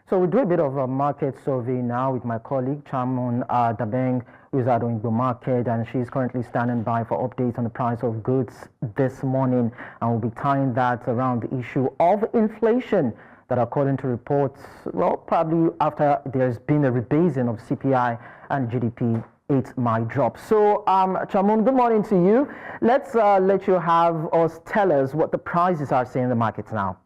So we do a bit of a market survey now with my colleague, Chamun Dabeng, who is at the market, and she's currently standing by for updates on the price of goods this morning. And we'll be tying that around the issue of inflation that, according to reports, well, probably after there's been a rebasing of CPI and GDP, it might drop. So, Chamun, good morning to you. Let's let you have us tell us what the prices are saying in the markets now.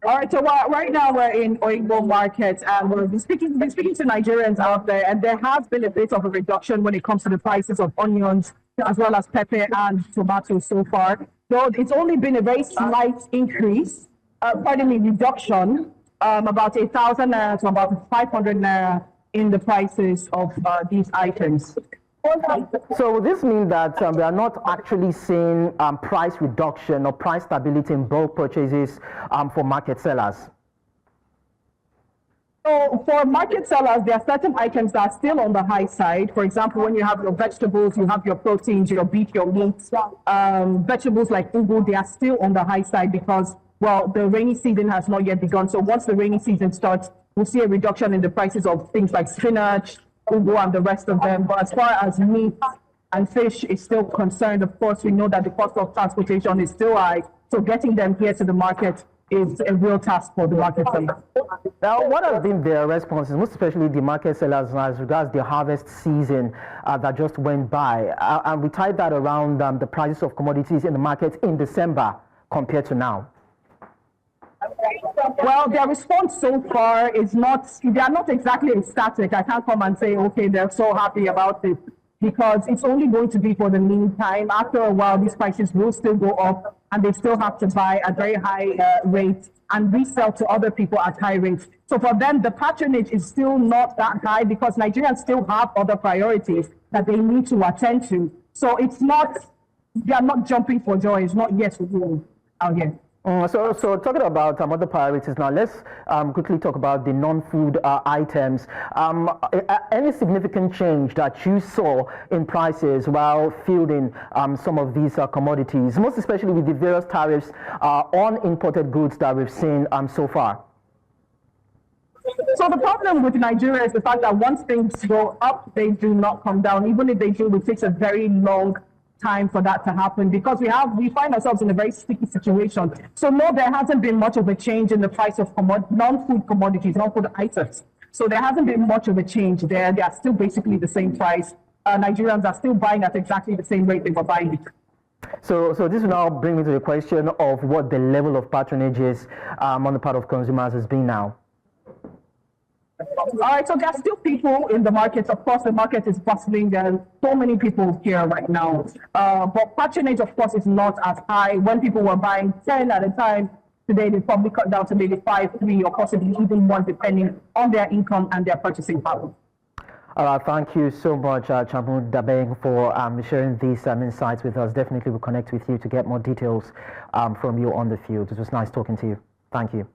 All right, so right now we're in Oyinbo market, and we've been speaking to Nigerians out there, and there has been a bit of a reduction when it comes to the prices of onions as well as pepper and tomatoes so far. So it's only been a very slight increase, reduction, about 1,000 naira to about 500 naira in the prices of these items. So would this mean that we are not actually seeing price reduction or price stability in bulk purchases for market sellers? So for market sellers, there are certain items that are still on the high side. For example, when you have your vegetables, you have your proteins, your beef, your meat, vegetables like ugu, they are still on the high side because, well, the rainy season has not yet begun. So once the rainy season starts, we'll see a reduction in the prices of things like spinach, ugu, and the rest of them. But as far as meat and fish is still concerned, of course, we know that the cost of transportation is still high. So getting them here to the market is a real task for the market sellers. Now, what have been their responses, most especially the market sellers, as regards the harvest season that just went by? And we tied that around the prices of commodities in the market in December compared to now. Well, their response so far is they are not exactly ecstatic. I can't come and say, okay, they're so happy about it, because it's only going to be for the meantime. After a while, these prices will still go up, and they still have to buy at very high rates and resell to other people at high rates. So for them, the patronage is still not that high because Nigerians still have other priorities that they need to attend to. So they are not jumping for joy. It's not yet out here. So talking about other priorities now, let's quickly talk about the non-food items. Any significant change that you saw in prices while fielding some of these commodities, most especially with the various tariffs on imported goods that we've seen so far? So the problem with Nigeria is the fact that once things go up, they do not come down. Even if they do, it takes a very long time for that to happen because we find ourselves in a very sticky situation. So no, there hasn't been much of a change in the price of non-food commodities, non-food items. So there hasn't been much of a change there. They are still basically the same price. Nigerians are still buying at exactly the same rate they were buying it. So this will now bring me to the question of what the level of patronage is on the part of consumers has been now. All right, so there are still people in the market. Of course, the market is bustling. There are so many people here right now. But patronage, of course, is not as high. When people were buying 10 at a time, today they probably cut down to maybe 5, 3, or possibly even 1, depending on their income and their purchasing power. Thank you so much, Chamun Dabeng, for sharing these insights with us. Definitely we'll connect with you to get more details from you on the field. It was nice talking to you. Thank you.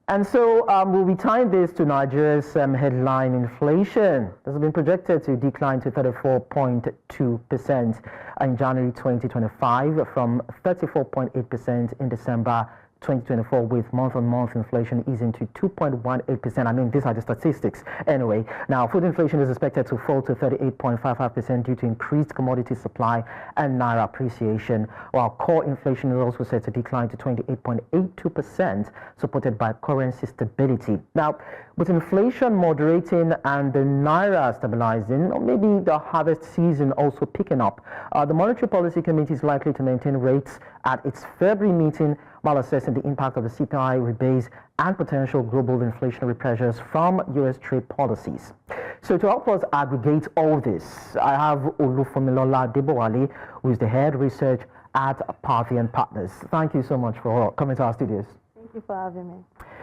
And so we'll be tying this to Nigeria's headline inflation. This has been projected to decline to 34.2% in January 2025 from 34.8% in December 2024, with month-on-month inflation easing to 2.18%. I mean, these are the statistics. Anyway, now food inflation is expected to fall to 38.55% due to increased commodity supply and naira appreciation, while core inflation is also set to decline to 28.82%, supported by currency stability. Now, with inflation moderating and the naira stabilizing, or maybe the harvest season also picking up, the Monetary Policy Committee is likely to maintain rates at its February meeting while assessing the impact of the CPI rebase and potential global inflationary pressures from U.S. trade policies. So to help us aggregate all this, I have Olufunmilola Adebowale, who is the head research at Parthian Partners. Thank you so much for coming to our studios. Thank you for having me.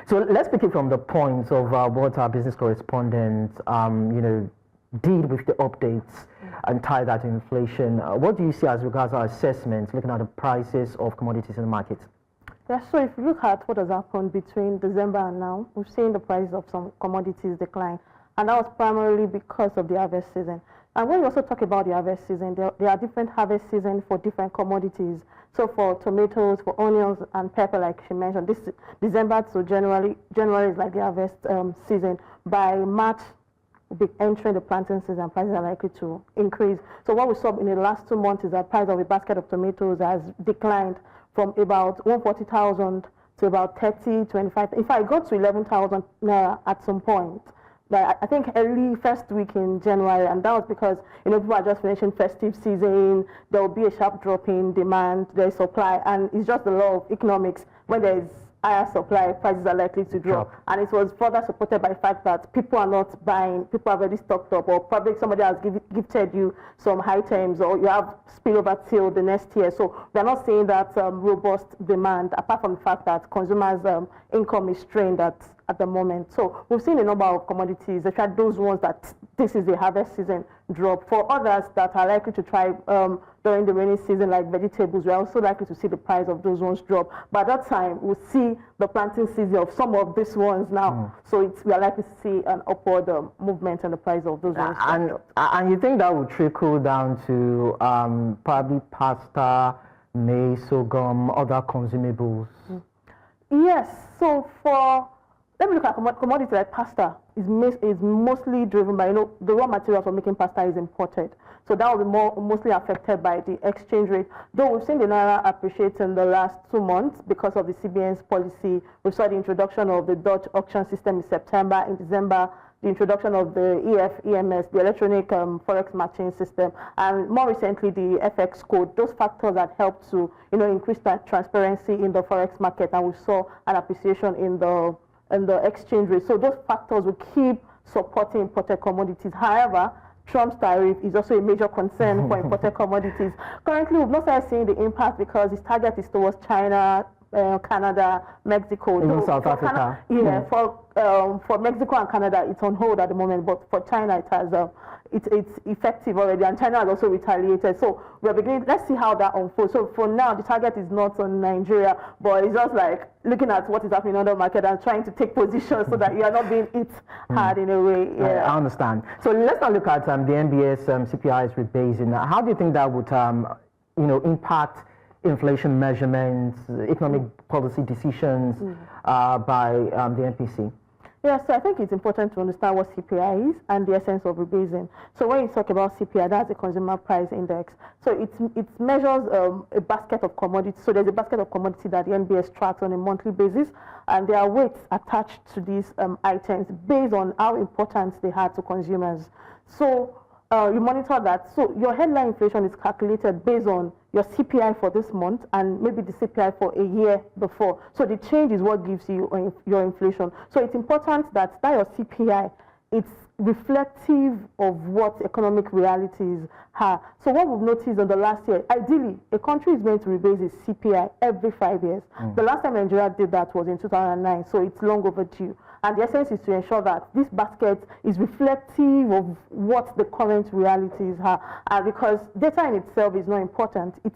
So let's begin from the point of what our business correspondent, did with the updates and tie that to inflation. What do you see as regards our assessment, looking at the prices of commodities in the market? Yeah, so if you look at what has happened between December and now, we've seen the prices of some commodities decline, and that was primarily because of the harvest season. And when you also talk about the harvest season, there are different harvest seasons for different commodities. So for tomatoes, for onions and pepper, like she mentioned, this December to January is like the harvest season. By March, we'll be entering the planting season, prices are likely to increase. So what we saw in the last 2 months is that price of a basket of tomatoes has declined from about 140,000 to about 30, 25. In fact, it got to 11,000 naira at some point. But I think early first week in January, and that was because people are just finishing festive season. There will be a sharp drop in demand, there is supply, and it's just the law of economics. When there is higher supply, prices are likely to drop. And it was further supported by the fact that people are not buying, people are already stocked up, or probably somebody has gifted you some items, or you have spillover till the next year. So we're not seeing that robust demand, apart from the fact that consumers' income is strained at the moment. So we've seen a number of commodities, especially those ones that this is the harvest season drop. For others that are likely to thrive during the rainy season, like vegetables, we're also likely to see the price of those ones drop. But at that time, we'll see the planting season of some of these ones now. So we are likely to see an upward movement in the price of those ones. And you think that will trickle down to probably pasta, maize, sorghum, other consumables? Yes. So let me look at commodities like pasta. Is mostly driven by, the raw material for making pasta is imported. So that will be mostly affected by the exchange rate. Though we've seen the naira appreciate in the last 2 months because of the CBN's policy. We saw the introduction of the Dutch auction system in September. In December, the introduction of the EMS, the electronic forex matching system, and more recently the FX code. Those factors that helped to increase that transparency in the forex market, and we saw an appreciation in the exchange rate. So those factors will keep supporting imported commodities. However, Trump's tariff is also a major concern for imported commodities. Currently, we've not started seeing the impact because his target is towards China, Canada, Mexico. Even South Africa. For Mexico and Canada, it's on hold at the moment, but for China, it has it's effective already, and China has also retaliated. So we're beginning. Let's see how that unfolds. So for now, the target is not on Nigeria, but it's just like looking at what is happening on the market and trying to take position so that you are not being hit hard in a way. Yeah. I understand. So let's now look at the NBS CPI's rebasing. How do you think that would impact inflation measurements, economic policy decisions by the NPC? Yeah, so I think it's important to understand what CPI is and the essence of rebasing. So when you talk about CPI, that's the Consumer Price Index. So it measures a basket of commodities. So there's a basket of commodities that the NBS tracks on a monthly basis, and there are weights attached to these items based on how important they are to consumers. So you monitor that. So your headline inflation is calculated based on your CPI for this month and maybe the CPI for a year before. So the change is what gives you your inflation. So it's important that your CPI, it's reflective of what economic realities are. So what we've noticed in the last year, ideally, a country is going to rebase its CPI every 5 years. The last time Nigeria did that was in 2009, so it's long overdue. And the essence is to ensure that this basket is reflective of what the current realities are. Because data in itself is not important. It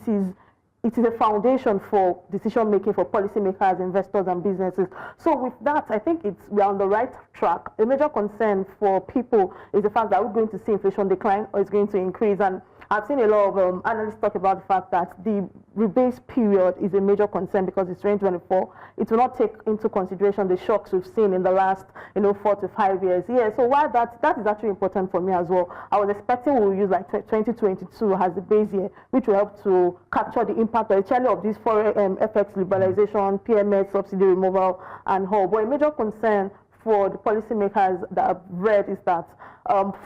is a foundation for decision making for policymakers, investors, and businesses. So with that, I think we're on the right track. A major concern for people is the fact that we're going to see inflation decline or it's going to increase. And I've seen a lot of analysts talk about the fact that the rebase period is a major concern because it's 2024. It will not take into consideration the shocks we've seen in the last 4 to 5 years. Yeah, so while that is actually important for me as well, I was expecting we'll use like 2022 as the base year, which will help to capture the impact actually of this foreign FX liberalization, PMS, subsidy removal, and all. But a major concern for the policymakers that I've read is that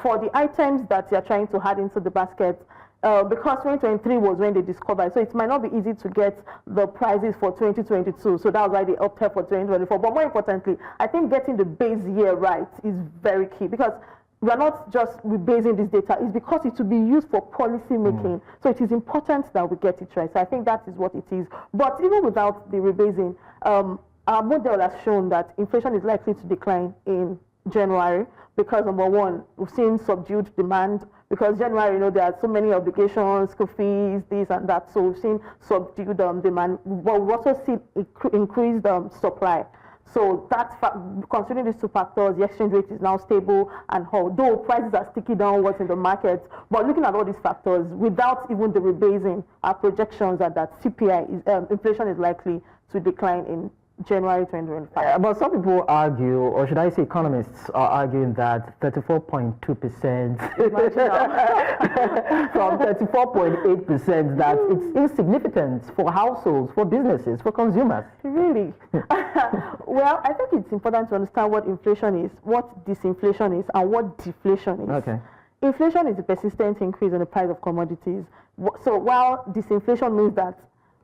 for the items that you're trying to add into the basket, because 2023 was when they discovered, so it might not be easy to get the prices for 2022. So that's why they opted for 2024. But more importantly, I think getting the base year right is very key because we are not just rebasing this data. It's because it will be used for policy making. So it is important that we get it right. So I think that is what it is. But even without the rebasing, our model has shown that inflation is likely to decline in January because, number one, we've seen subdued demand. Because January, there are so many obligations, school fees, this and that. So we've seen subdued demand, but we've also seen increased supply. So considering these two factors, the exchange rate is now stable, and although prices are sticky downwards in the market, but looking at all these factors, without even the rebasing, our projections are that inflation is likely to decline in January 2025. But some people argue, or should I say economists are arguing that 34.2% from 34.8%, that it's insignificant for households, for businesses, for consumers. Really? Well, I think it's important to understand what inflation is, what disinflation is, and what deflation is. Okay. Inflation is a persistent increase in the price of commodities. So while disinflation means that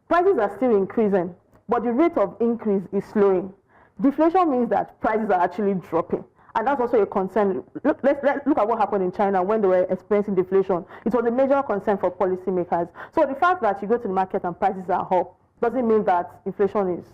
prices are still increasing, but the rate of increase is slowing. Deflation means that prices are actually dropping. And that's also a concern. Look at what happened in China when they were experiencing deflation. It was a major concern for policymakers. So the fact that you go to the market and prices are up doesn't mean that inflation is,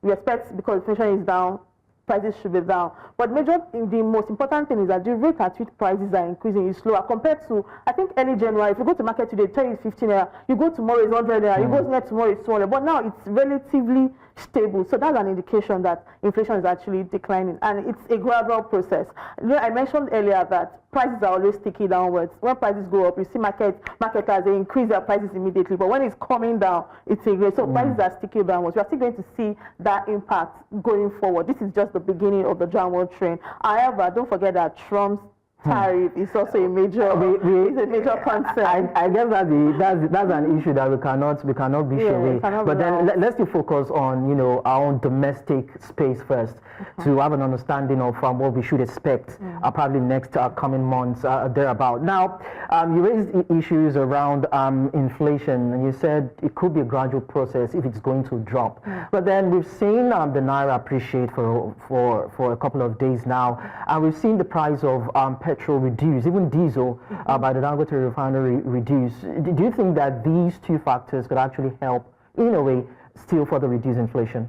we expect because inflation is down, prices should be down. But the most important thing is that the rate at which prices are increasing is slower compared to, I think, early January. If you go to market today, tell you it's 15 naira. You go tomorrow, it's 100 naira. You go next tomorrow, it's 200. But now it's relatively stable. So that's an indication that inflation is actually declining. And it's a gradual process. I mentioned earlier that prices are always sticky downwards. When prices go up, you see marketers, they increase their prices immediately. But when it's coming down, it's a great. So prices are sticky downwards. We are still going to see that impact going forward. This is just the beginning of the downward trend. However, don't forget that Trump's tariff is also a major, it's a major concern. I guess that's an issue that we cannot be sure with. But then let's still focus on our own domestic space first to have an understanding of what we should expect probably next coming months thereabout. Now, you raised issues around inflation, and you said it could be a gradual process if it's going to drop. But then we've seen the naira appreciate for a couple of days now, and we've seen the price of petrol reduce, even diesel by the Dangote refinery reduce. Do you think that these two factors could actually help, in a way, still further reduce inflation?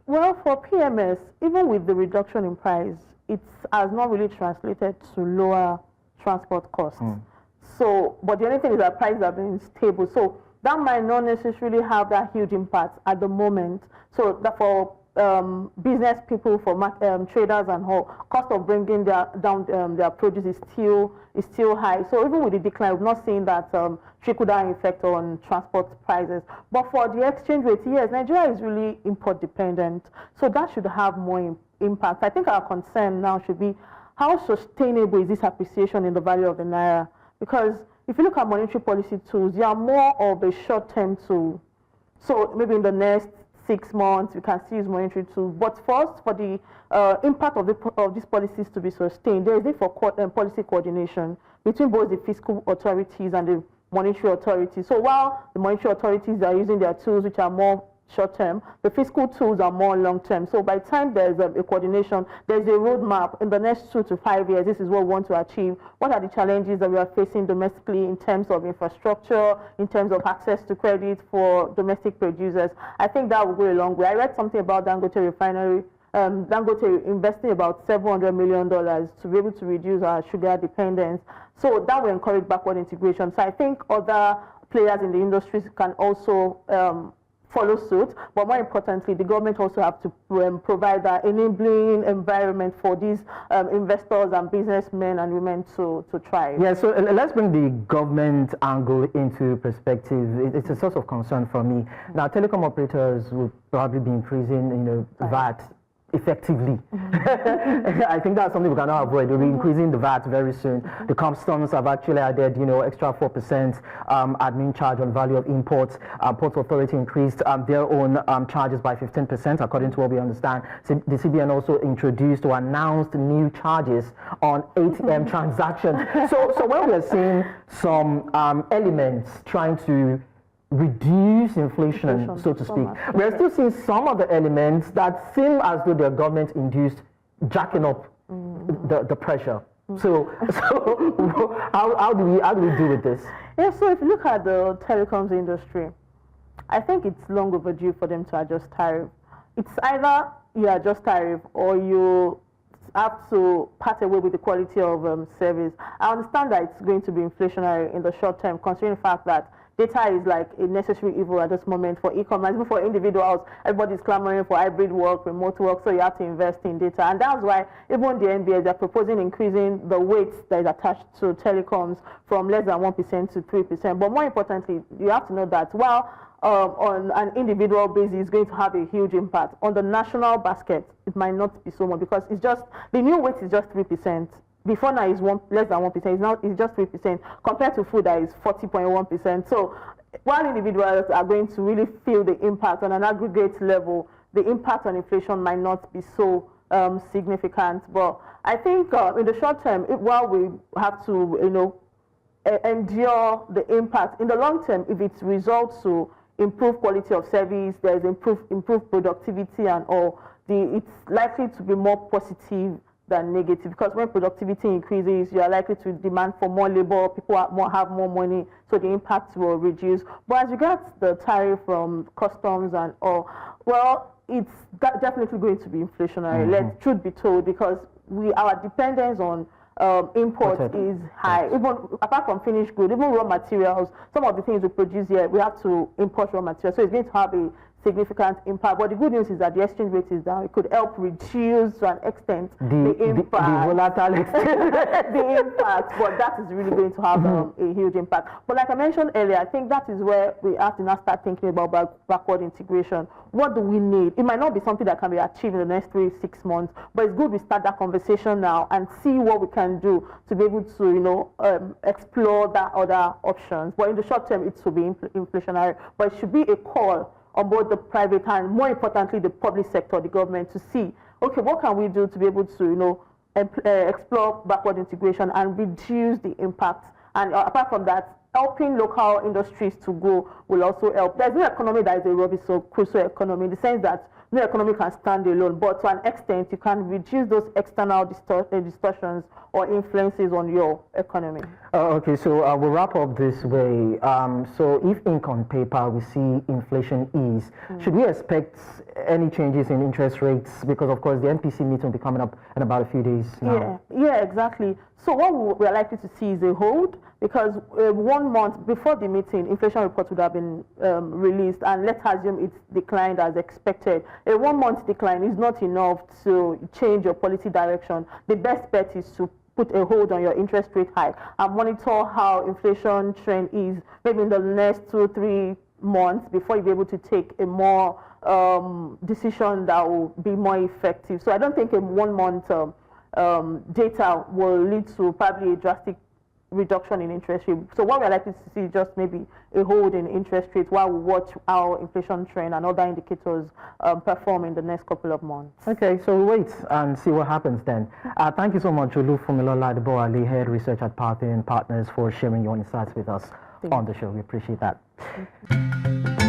Well, for PMS, even with the reduction in price, it has not really translated to lower transport costs. So, but the only thing is that prices have been stable. So that might not necessarily have that huge impact at the moment. So that for business people, for traders and all, cost of bringing down their produce is still high. So even with the decline, we've not seen that trickle-down effect on transport prices. But for the exchange rate, yes, Nigeria is really import dependent. So that should have more impact. I think our concern now should be how sustainable is this appreciation in the value of the naira? Because if you look at monetary policy tools, they are more of a short-term tool. So maybe in the next 6 months, we can still use monetary tools. But first, for the impact of these policies to be sustained, there is need for policy coordination between both the fiscal authorities and the monetary authorities. So while the monetary authorities are using their tools, which are more short-term, the fiscal tools are more long-term. So by the time there's a coordination, there's a roadmap in the next 2 to 5 years. This is what we want to achieve. What are the challenges that we are facing domestically in terms of infrastructure, in terms of access to credit for domestic producers? I think that will go a long way. I read something about Dangote refinery. Dangote investing about $700 million to be able to reduce our sugar dependence. So that will encourage backward integration. So I think other players in the industries can also follow suit, but more importantly, the government also have to provide that enabling environment for these investors and businessmen and women to thrive. Yeah, so let's bring the government angle into perspective. It's a source of concern for me. Now, telecom operators will probably be increasing, VAT effectively. I think that's something we cannot avoid. We'll be increasing the VAT very soon. The customs have actually added, extra 4% admin charge on value of imports. Port Authority increased their own charges by 15%, according to what we understand. So the CBN also introduced or announced new charges on ATM transactions. So when we are seeing some elements trying to reduce inflation, so to speak, we're still seeing some of the elements that seem as though they're government-induced, jacking up the pressure. So how do we deal with this? Yeah, so if you look at the telecoms industry, I think it's long overdue for them to adjust tariff. It's either you adjust tariff or you have to part away with the quality of service. I understand that it's going to be inflationary in the short term, considering the fact that data is like a necessary evil at this moment for e-commerce, even for individuals. Everybody's clamoring for hybrid work, remote work, so you have to invest in data. And that's why even the NBA, they're proposing increasing the weight that is attached to telecoms from less than 1% to 3%. But more importantly, you have to know that while on an individual basis is going to have a huge impact, on the national basket, it might not be so much, because it's just, the new weight is just 3%. Before now is less than 1%, it's just 3%, compared to food that is 40.1%. So while individuals are going to really feel the impact on an aggregate level, the impact on inflation might not be so significant. But I think in the short term, while we have to, endure the impact, in the long term, if it results to improve quality of service, there's improved productivity and all, it's likely to be more positive than negative, because when productivity increases, you are likely to demand for more labor, people have more money, so the impact will reduce. But as regards the tariff from customs and all, well, it's definitely going to be inflationary, let truth be told, because our dependence on import is high. Even apart from finished goods, even raw materials, some of the things we produce here, we have to import raw materials, so it's going to have a significant impact. But the good news is that the exchange rate is down. It could help reduce to an extent the impact. The volatile exchange. The impact, but that is really going to have a huge impact. But like I mentioned earlier, I think that is where we have to now start thinking about backward integration. What do we need? It might not be something that can be achieved in the next 3-6 months, but it's good we start that conversation now and see what we can do to be able to, explore that other options. But in the short term, it will be inflationary. But it should be a call on both the private and, more importantly, the public sector, the government, to see, okay, what can we do to be able to, explore backward integration and reduce the impact. And apart from that, helping local industries to grow will also help. There's no economy that is a rubbish or crucial economy, in the sense that no economy can stand alone, but to an extent, you can reduce those external distortions or influences on your economy. Okay, so we'll wrap up this way. So if ink on paper, we see inflation ease, should we expect any changes in interest rates? Because, of course, the MPC meeting will be coming up in about a few days now. Yeah, exactly. So what we're likely to see is a hold, because 1 month before the meeting, inflation report would have been released, and let's assume it's declined as expected. A 1 month decline is not enough to change your policy direction. The best bet is to put a hold on your interest rate hike and monitor how inflation trend is maybe in the next 2-3 months before you'll be able to take a more decision that will be more effective. So I don't think a 1 month data will lead to probably a drastic reduction in interest rate. So what we're likely to see is just maybe a hold in interest rates while we watch our inflation trend and other indicators perform in the next couple of months. Okay, so we'll wait and see what happens then. Thank you so much, Olufunmilola Adebowale, Head Research at Parthian Partners, for sharing your insights with us on the show. We appreciate that.